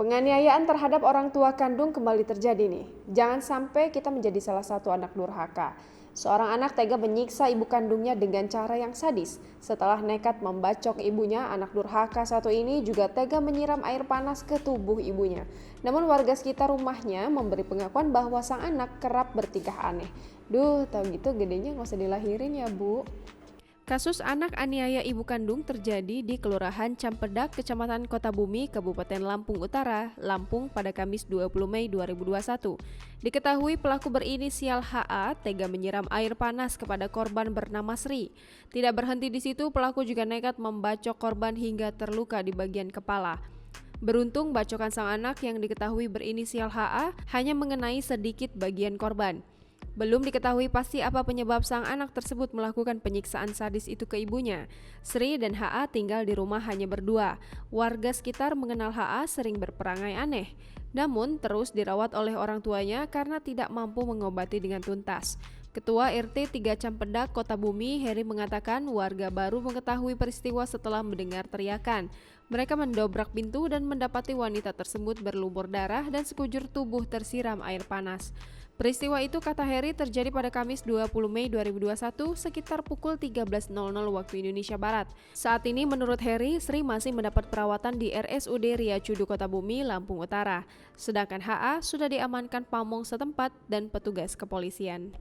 Penganiayaan terhadap orang tua kandung kembali terjadi nih. Jangan sampai kita menjadi salah satu anak durhaka. Seorang anak tega menyiksa ibu kandungnya dengan cara yang sadis. Setelah nekat membacok ibunya, anak durhaka satu ini juga tega menyiram air panas ke tubuh ibunya. Namun warga sekitar rumahnya memberi pengakuan bahwa sang anak kerap bertingkah aneh. Duh, tahu gitu gedenya nggak usah dilahirin ya, Bu. Kasus anak aniaya ibu kandung terjadi di Kelurahan Campedak, Kecamatan Kota Bumi, Kabupaten Lampung Utara, Lampung pada Kamis 20 Mei 2021. Diketahui pelaku berinisial HA tega menyiram air panas kepada korban bernama Sri. Tidak berhenti di situ, pelaku juga nekat membacok korban hingga terluka di bagian kepala. Beruntung bacokan sang anak yang diketahui berinisial HA hanya mengenai sedikit bagian korban. Belum diketahui pasti apa penyebab sang anak tersebut melakukan penyiksaan sadis itu ke ibunya. Sri dan HA tinggal di rumah hanya berdua. Warga sekitar mengenal HA sering berperangai aneh, namun terus dirawat oleh orang tuanya karena tidak mampu mengobati dengan tuntas. Ketua RT 3 Campedak, Kota Bumi, Heri mengatakan warga baru mengetahui peristiwa setelah mendengar teriakan. Mereka mendobrak pintu dan mendapati wanita tersebut berlumur darah dan sekujur tubuh tersiram air panas. Peristiwa itu, kata Heri, terjadi pada Kamis 20 Mei 2021 sekitar pukul 13.00 waktu Indonesia Barat. Saat ini menurut Heri, Sri masih mendapat perawatan di RSUD Ria Cudu Kota Bumi, Lampung Utara. Sedangkan HA sudah diamankan pamong setempat dan petugas kepolisian.